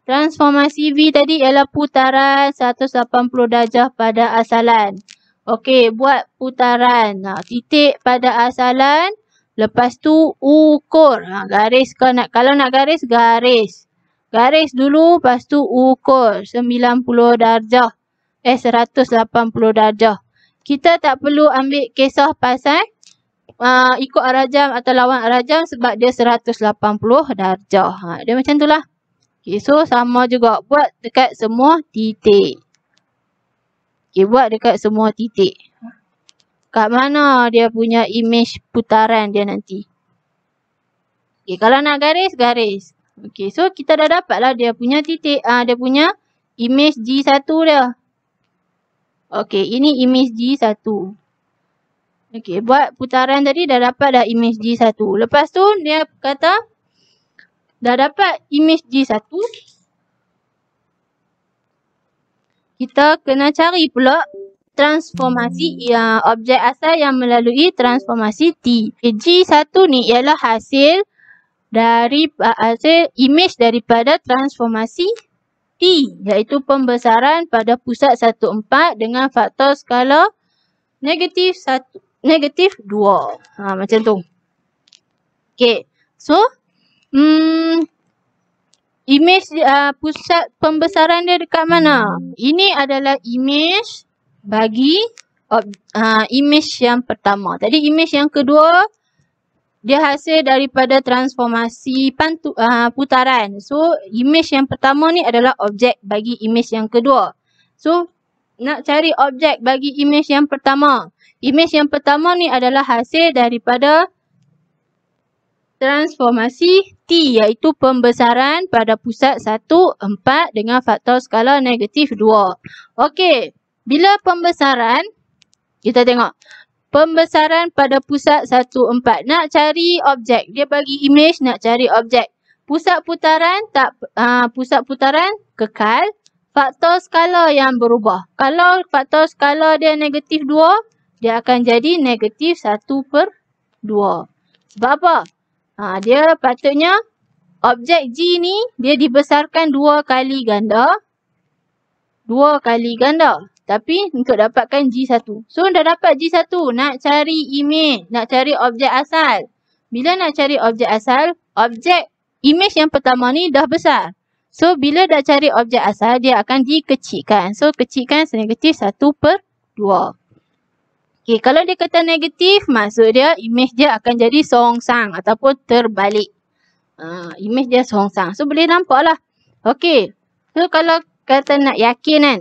Transformasi V tadi ialah putaran 180 darjah pada asalan. Okey, buat putaran. Titik pada asalan. Lepas tu ukur. Garis kalau nak garis, garis. Garis dulu, lepas tu ukur 90 darjah. 180 darjah. Kita tak perlu ambil kisah pasal ikut arah jam atau lawan arah jam sebab dia 180 darjah. Dia macam tu lah. Okay, so sama juga. Buat dekat semua titik. Okay, buat dekat semua titik. Kat mana dia punya image putaran dia nanti. Okay, kalau nak garis, garis. Okay, so kita dah dapat lah dia punya titik. Dia punya image G1 dia. Okay, ini image G1. Okay, buat putaran tadi dah dapat dah image G1. Lepas tu dia kata dah dapat image G1. Kita kena cari pula transformasi objek asal yang melalui transformasi T. G1 ni ialah hasil image daripada transformasi T, iaitu pembesaran pada pusat 1,4 dengan faktor skala negatif 2. Macam tu. Okay. So, image pusat pembesaran dia dekat mana? Ini adalah image bagi image yang pertama. Tadi image yang kedua, dia hasil daripada transformasi putaran. So, image yang pertama ni adalah objek bagi image yang kedua. So, nak cari objek bagi image yang pertama. Image yang pertama ni adalah hasil daripada transformasi T, iaitu pembesaran pada pusat 1,4 dengan faktor skala negatif 2. Okey, bila pembesaran, kita tengok. Pembesaran pada pusat 1,4. Nak cari objek. Dia bagi image, nak cari objek. Pusat putaran, pusat putaran kekal. Faktor skala yang berubah. Kalau faktor skala dia negatif 2, dia akan jadi negatif 1/2. Sebab apa? Dia patutnya objek G ni dia dibesarkan 2 kali ganda. 2 kali ganda. Tapi untuk dapatkan G1. So dah dapat G1. Nak cari image. Nak cari objek asal. Bila nak cari objek asal, image yang pertama ni dah besar. So bila dah cari objek asal, dia akan dikecilkan. So kecilkan senegatif 1/2. Okay, kalau dia kata negatif, maksud dia image dia akan jadi songsang ataupun terbalik. Image dia songsang. So boleh nampak lah. Okay. So kalau kata nak yakin kan,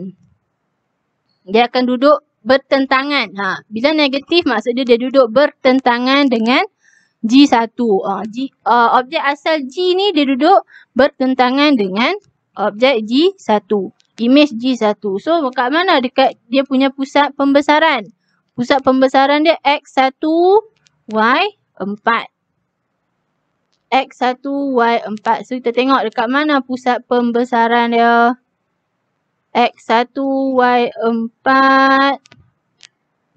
dia akan duduk bertentangan. Bila negatif, maksud dia duduk bertentangan dengan G1. Objek asal G ni dia duduk bertentangan dengan objek G1. Image G1. So kat mana dekat dia punya pusat pembesaran? Pusat pembesaran dia X1, Y4. X1, Y4. So kita tengok dekat mana pusat pembesaran dia. X1, Y4.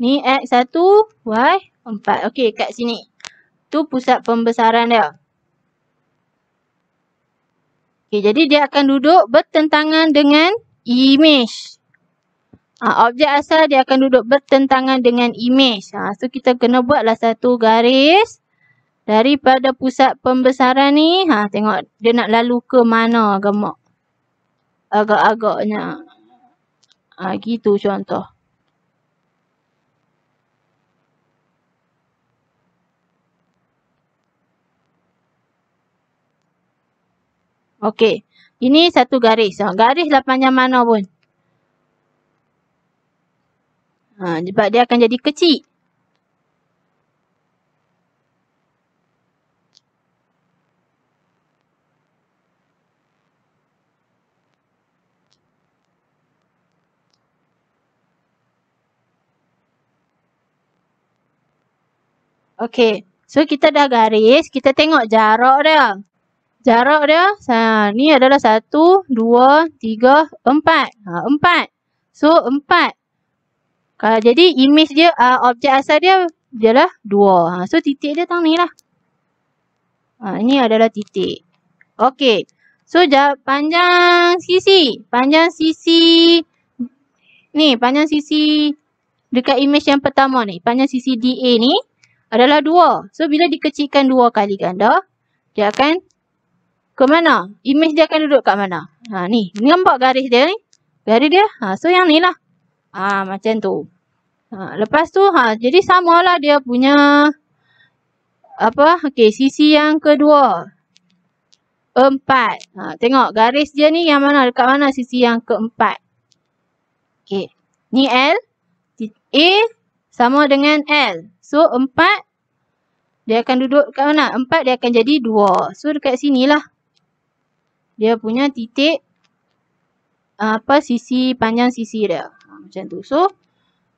Ni X1, Y4. Okey, kat sini. Tu pusat pembesaran dia. Okey, jadi dia akan duduk bertentangan dengan image. Objek asal dia akan duduk bertentangan dengan image. So kita kena buatlah satu garis. Daripada pusat pembesaran ni. Tengok dia nak lalu ke mana gemak. agak-agaknya. Gitu contoh. Okey. Ini satu garis. Garis lah panjang mana pun. Sebab dia akan jadi kecil. Okey. So, kita dah garis. Kita tengok jarak dia. Jarak dia, ni adalah 1, 2, 3, 4. 4. So, 4. Jadi, image dia, objek asal dia, ialah 2. So, titik dia tang ni lah. Ini adalah titik. Okey. So, panjang sisi. Panjang sisi, ni, panjang sisi dekat image yang pertama ni. Panjang sisi DA ni adalah 2. So, bila dikecilkan 2 kali ganda, dia akan ke mana? Image dia akan duduk kat mana? Ni. Ni nampak garis dia ni. Garis dia. So, yang ni lah. Macam tu. Lepas tu, jadi samalah dia punya okey, sisi yang kedua. 4. Tengok garis dia ni yang mana? Dekat mana sisi yang keempat? Okey. Ni L. A sama dengan L. So, 4 dia akan duduk kat mana? 4 dia akan jadi 2. So, dekat sini lah. Dia punya titik sisi panjang sisi dia. Macam tu. So,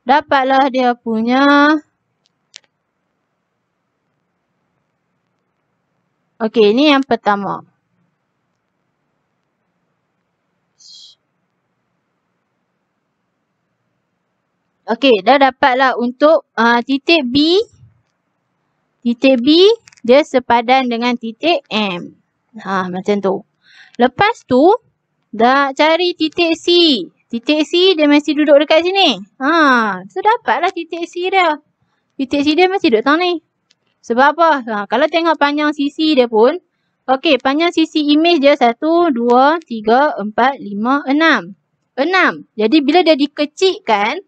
dapatlah dia punya okey, ni yang pertama. Okey, dah dapatlah untuk titik B. Titik B dia sepadan dengan titik M. Macam tu. Lepas tu, dah cari titik C. Titik C dia mesti duduk dekat sini. So, dapatlah titik C dia. Titik C dia mesti duduk tang ni. Sebab apa? Kalau tengok panjang sisi dia pun, okey, panjang sisi image dia 1, 2, 3, 4, 5, 6. 6. Jadi, bila dia dikecilkan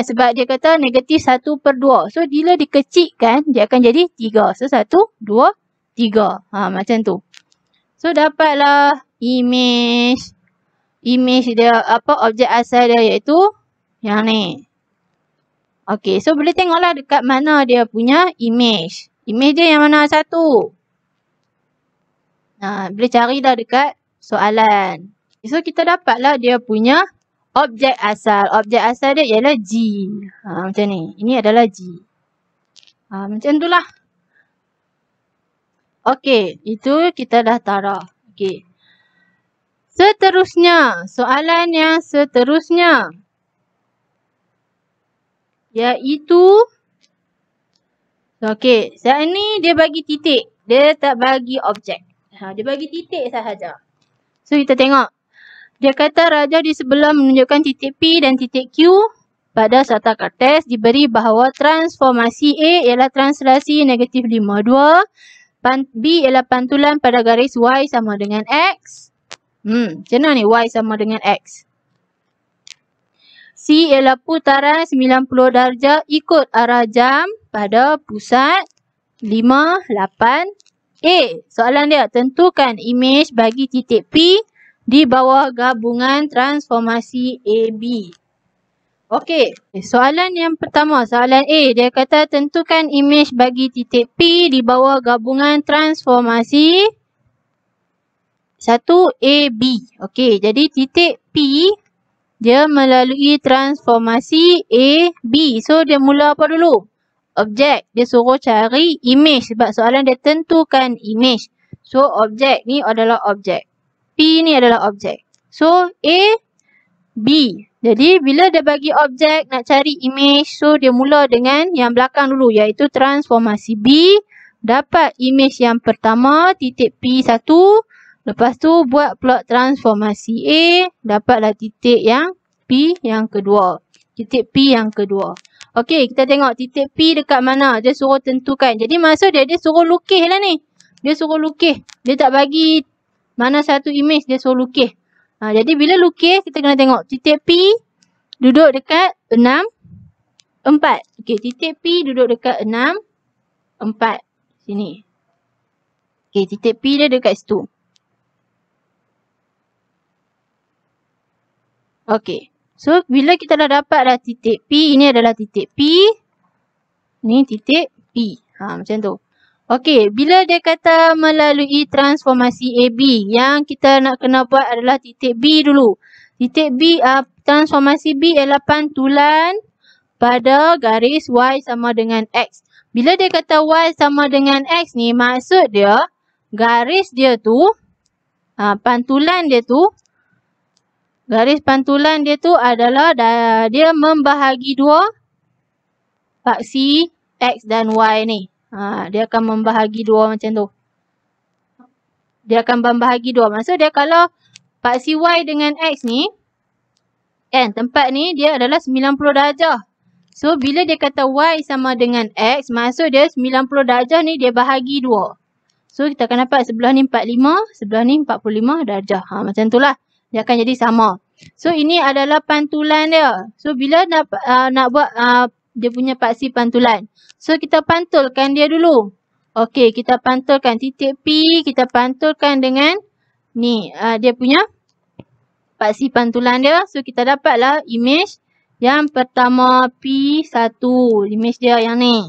sebab dia kata negatif 1/2. So, bila dikecilkan, dia akan jadi 3. So, 1, 2, 3. Macam tu. So, dapatlah image dia, objek asal dia iaitu yang ni. Okey, so boleh tengoklah dekat mana dia punya image. Image dia yang mana? 1. Boleh carilah dekat soalan. So, kita dapatlah dia punya objek asal. Objek asal dia ialah G. Macam ni. Ini adalah G. Macam tu lah. Okey, itu kita dah taruh. Okey. Seterusnya, soalan yang seterusnya iaitu, okey, saat ni dia bagi titik. Dia tak bagi objek. Dia bagi titik sahaja. So, kita tengok. Dia kata raja di sebelah menunjukkan titik P dan titik Q pada serta kertas diberi bahawa transformasi A ialah translasi negatif 5,2. B ialah pantulan pada garis Y sama dengan X. Macam mana ni Y sama dengan X? C ialah putaran 90 darjah ikut arah jam pada pusat 5, 8. A. Soalan dia, tentukan image bagi titik P di bawah gabungan transformasi AB. Okey, soalan yang pertama, soalan A. Dia kata tentukan image bagi titik P di bawah gabungan transformasi 1AB. Okey, jadi titik P dia melalui transformasi AB. So, dia mula apa dulu? Objek. Dia suruh cari image sebab soalan dia tentukan image. So, objek ni adalah objek. P ni adalah objek. So, A, B. Jadi, bila dia bagi objek nak cari image, so dia mula dengan yang belakang dulu iaitu transformasi B. Dapat image yang pertama, titik P1. Lepas tu, buat pula transformasi A. Dapatlah titik yang P yang kedua. Titik P yang kedua. Okey, kita tengok titik P dekat mana. Dia suruh tentukan. Jadi, maksud dia suruh lukis lah ni. Dia suruh lukis. Dia tak bagi mana satu image, dia suruh lukis. Jadi bila lukis, kita kena tengok titik P duduk dekat 6, 4. Okey, titik P duduk dekat 6, 4. Sini. Okey, titik P dia dekat situ. Okey. So, bila kita dah dapat dah titik P, ini adalah titik P. Ni titik P. Macam tu. Okey, bila dia kata melalui transformasi AB, yang kita nak kena buat adalah titik B dulu. Titik B, transformasi B ialah pantulan pada garis Y sama dengan X. Bila dia kata Y sama dengan X ni, maksud dia garis dia tu, pantulan dia tu, garis pantulan dia tu adalah dia membahagi dua paksi X dan Y ni. Dia akan membahagi dua macam tu. Dia akan membahagi dua. Maksud dia kalau paksi Y dengan X ni, kan, tempat ni dia adalah 90 darjah. So, bila dia kata Y sama dengan X, maksud dia 90 darjah ni dia bahagi dua. So, kita akan dapat sebelah ni 45, sebelah ni 45 darjah. Macam tu lah. Dia akan jadi sama. So, ini adalah pantulan dia. So, bila nak buat dia punya paksi pantulan. So, kita pantulkan dia dulu. Okey, kita pantulkan titik P, kita pantulkan dengan ni, dia punya paksi pantulan dia. So, kita dapatlah image yang pertama P1. Image dia yang ni.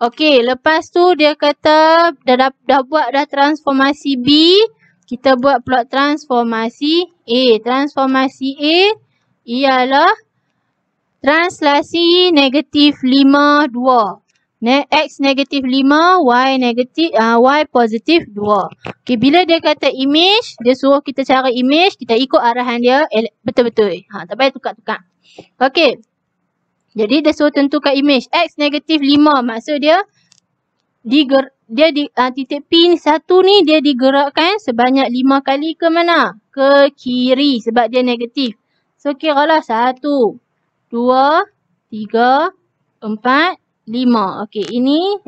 Okey, lepas tu dia kata dah buat dah transformasi B. Kita buat pula transformasi A. Transformasi A ialah translasi negatif 5, 2. X negatif 5, Y positif 2. Okay, bila dia kata image, dia suruh kita cari image, kita ikut arahan dia betul-betul. Tak payah tukar-tukar. Okay. Jadi dia suruh tentukan image. X negatif 5 maksud dia, titik P1 ni dia digerakkan sebanyak 5 kali ke mana? Ke kiri sebab dia negatif. So, kiralah 1, 2, 3, 4, 5. Okey, ini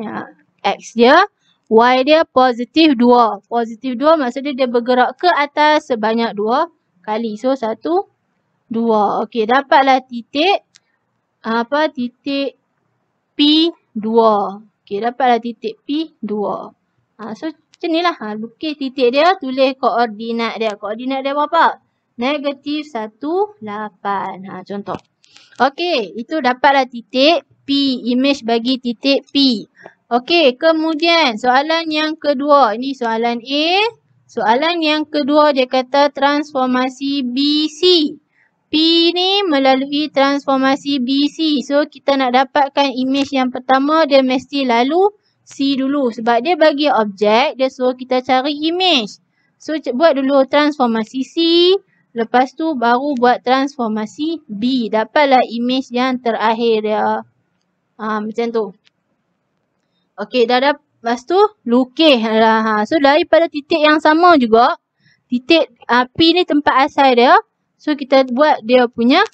X dia. Y dia positif 2. Positif 2 maksudnya dia bergerak ke atas sebanyak 2 kali. So, 1, 2. Okey, dapatlah titik titik P2. Okey, dapatlah titik P2. So, macam ni lah. Lukis titik dia, tulis koordinat dia. Koordinat dia berapa? Negatif 1, 8. Contoh. Okey, itu dapatlah titik P. Image bagi titik P. Okey, kemudian soalan yang kedua. Ini soalan A. Soalan yang kedua dia kata transformasi BC. P ni melalui transformasi BC. So, kita nak dapatkan image yang pertama, dia mesti lalu C dulu. Sebab dia bagi objek, dia suruh kita cari image. So, buat dulu transformasi C. Lepas tu, baru buat transformasi B. Dapatlah image yang terakhir dia. Macam tu. Okey, dah dapat. Lepas tu, lukis lah. So, daripada titik yang sama juga, titik P ni tempat asal dia. So, kita buat dia punya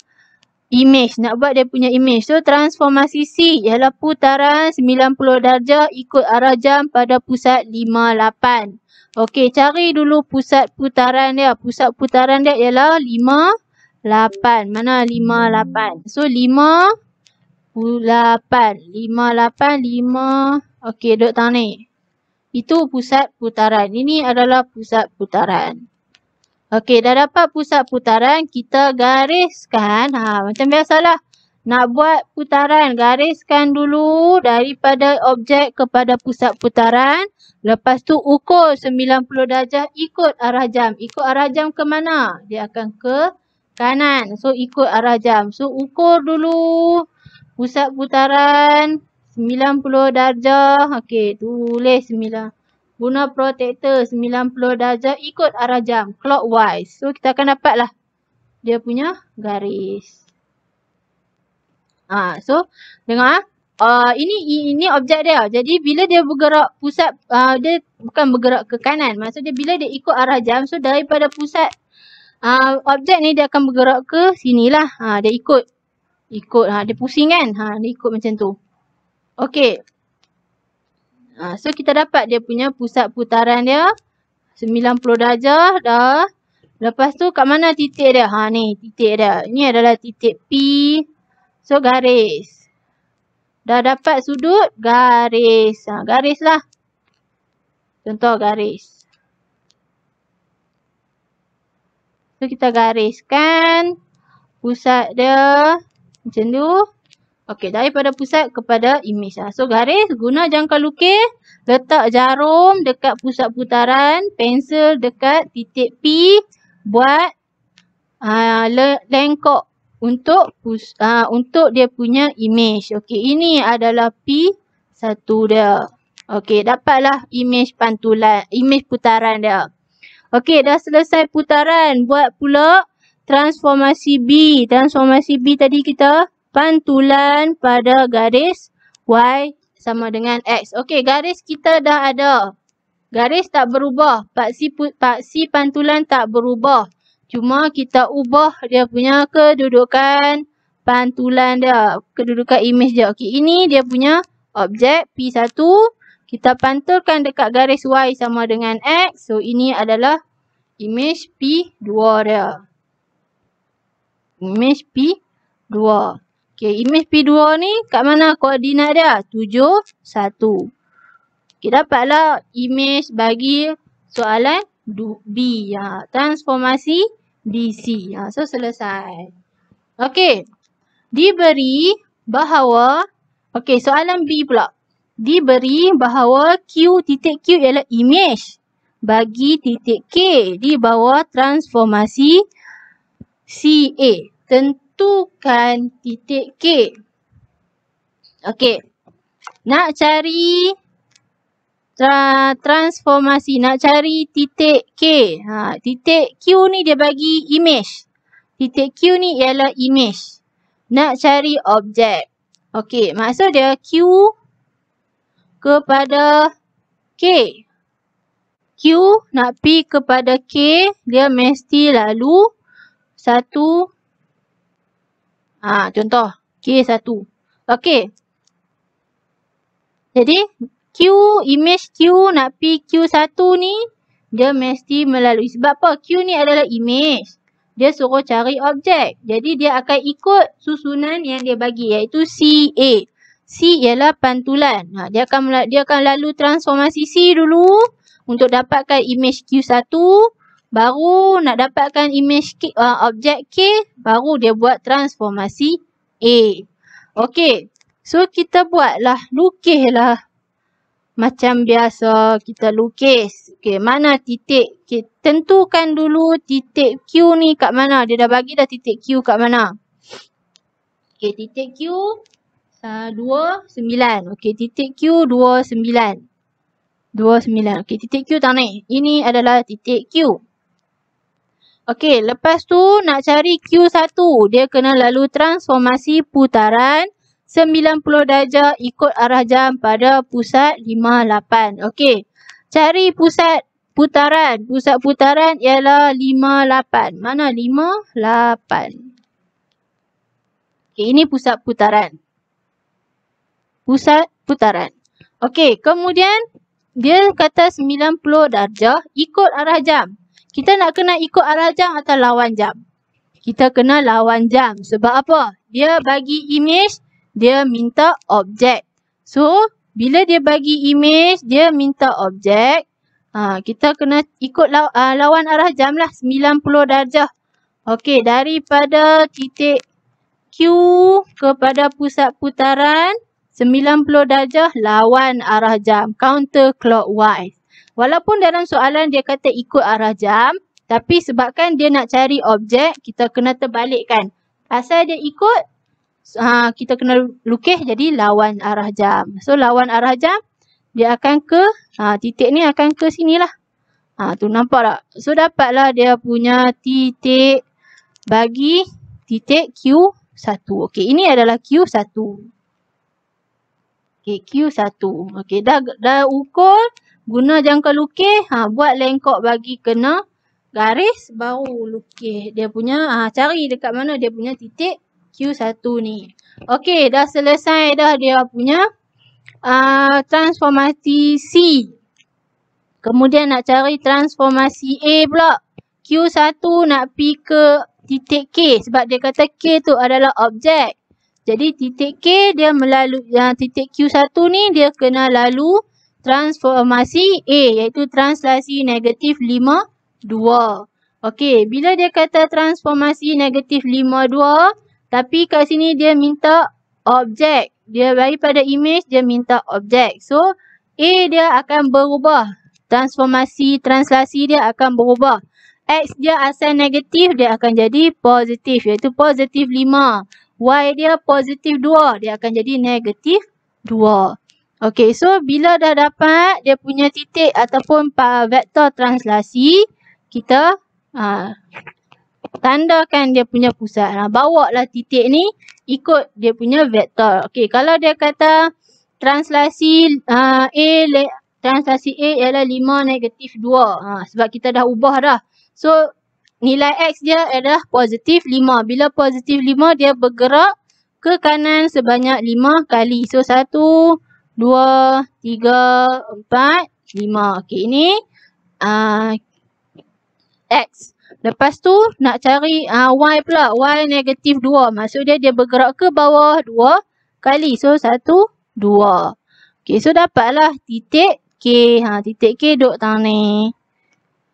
image. Nak buat dia punya image. So, transformasi C ialah putaran 90 darjah ikut arah jam pada pusat 58. Okey, cari dulu pusat putaran dia. Pusat putaran dia ialah 58. Mana 58? So, 58. 58, 5. Okey, duduk tangan ni. Itu pusat putaran. Ini adalah pusat putaran. Okey, dah dapat pusat putaran, kita gariskan. Macam biasalah. Nak buat putaran, gariskan dulu daripada objek kepada pusat putaran. Lepas tu ukur 90 darjah ikut arah jam. Ikut arah jam ke mana? Dia akan ke kanan. So, ikut arah jam. So, ukur dulu pusat putaran 90 darjah. Okey, tulis 9. Guna protektor 90 darjah ikut arah jam. Clockwise. So, kita akan dapatlah dia punya garis. So, dengar. Ini objek dia. Jadi, bila dia bergerak pusat, dia bukan bergerak ke kanan. Maksudnya, bila dia ikut arah jam, so daripada pusat objek ni, dia akan bergerak ke sinilah. Dia ikut. Dia pusing kan? Dia ikut macam tu. Okey. So, kita dapat dia punya pusat putaran dia. 90 darjah dah. Lepas tu kat mana titik dia? Ha ni titik dia. Ini adalah titik P. So garis. Dah dapat sudut garis. Ha, garis lah. Contoh garis. So kita gariskan pusat dia macam tu. Okey, daripada pusat kepada imej. So garis, guna jangka lukis, letak jarum dekat pusat putaran, pensel dekat titik P, buat lengkok untuk dia punya imej. Okey, ini adalah P1 dia. Okey, dapatlah imej pantulan, imej putaran dia. Okey, dah selesai putaran. Buat pula transformasi B. Transformasi B tadi kita pantulan pada garis Y sama dengan X. Okey, garis kita dah ada. Garis tak berubah. Paksi pantulan tak berubah. Cuma kita ubah dia punya kedudukan pantulan dia. Kedudukan imej dia. Okey, ini dia punya objek P1. Kita pantulkan dekat garis Y sama dengan X. So, ini adalah imej P2 dia. Imej P2. Okey, imej P2 ni kat mana koordinat dia? 7, 1. Okay, dapatlah imej bagi soalan B. Ya, transformasi BC. Ya, so, selesai. Okey. Diberi bahawa, okey, soalan B pula. Diberi bahawa Q titik Q ialah imej bagi titik K di bawah transformasi CA. Tentukan titik K. Okey. Nak cari transformasi, nak cari titik K. Titik Q ni dia bagi imej. Titik Q ni ialah imej. Nak cari objek. Okey, maksud dia Q kepada K. Q nak pi kepada K, dia mesti lalu satu. Contoh K1. Okey. Jadi Q, imej Q nak pi Q1 ni, dia mesti melalui. Sebab apa? Q ni adalah imej. Dia suruh cari objek. Jadi dia akan ikut susunan yang dia bagi, iaitu CA. C ialah pantulan. Dia akan lalu transformasi C dulu untuk dapatkan imej Q1. Baru nak dapatkan imej objek K, baru dia buat transformasi A. Okey. So kita buatlah, lukislah. Macam biasa kita lukis. Okey, mana titik? Okay, tentukan dulu titik Q ni kat mana. Dia dah bagi dah titik Q kat mana. Okey, titik Q 29. Okey, titik Q 29. 29. Okey, titik Q tak naik. Ini adalah titik Q. Okey, lepas tu nak cari Q1. Dia kena lalu transformasi putaran 90 darjah ikut arah jam pada pusat 58. Okey, cari pusat putaran. Pusat putaran ialah 58. Mana 58? Okey, ini pusat putaran. Pusat putaran. Okey, kemudian dia kata 90 darjah ikut arah jam. Kita nak kena ikut arah jam atau lawan jam? Kita kena lawan jam. Sebab apa? Dia bagi imej, dia minta objek. So, bila dia bagi imej, dia minta objek. Kita kena ikut lawan arah jam lah. 90 darjah. Okey, daripada titik Q kepada pusat putaran, 90 darjah lawan arah jam. Counter clockwise. Walaupun dalam soalan dia kata ikut arah jam, tapi sebabkan dia nak cari objek, kita kena terbalikkan. Asal dia ikut, kita kena lukis jadi lawan arah jam. So, lawan arah jam, dia akan ke, titik ni akan ke sini lah. Tu nampak tak? So, dapatlah dia punya titik bagi titik Q1. Okey, ini adalah Q1. Okey, Q1. Okey, dah ukur, guna jangka lukis, buat lengkok bagi kena garis, baru lukis dia punya, cari dekat mana dia punya titik Q1 ni. Okey, dah selesai dah dia punya transformasi C. Kemudian nak cari transformasi A pula. Q1 nak pergi ke titik K sebab dia kata K tu adalah objek. Jadi titik K dia melalui titik Q1 ni dia kena lalu transformasi A iaitu translasi negatif 5, 2. Okey, bila dia kata transformasi negatif 5, 2 tapi kat sini dia minta objek. Dia daripada image dia minta objek. So A dia akan berubah. Translasi dia akan berubah. X dia asal negatif, dia akan jadi positif, iaitu positif 5. Y dia positif 2, dia akan jadi negatif 2. Okey, so bila dah dapat dia punya titik ataupun vektor translasi, kita tandakan dia punya pusat. Bawa lah titik ni ikut dia punya vektor. Okey, kalau dia kata translasi translasi A ialah 5, negatif 2. Sebab kita dah ubah dah. So, nilai X dia adalah positif 5. Bila positif 5, dia bergerak ke kanan sebanyak 5 kali. So, 1, 2, 3, 4, 5. Okey, ini X. Lepas tu, nak cari Y pula. Y negatif 2. Maksud dia bergerak ke bawah 2 kali. So, 1, 2. Okey, so dapatlah titik K. Titik K duduk tang ni.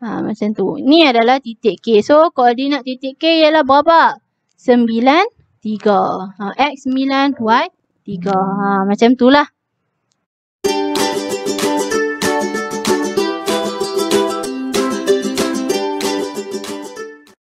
Macam tu. Ni adalah titik K. So, koordinat titik K ialah berapa? 9, 3. X 9, Y 3. Macam tu lah.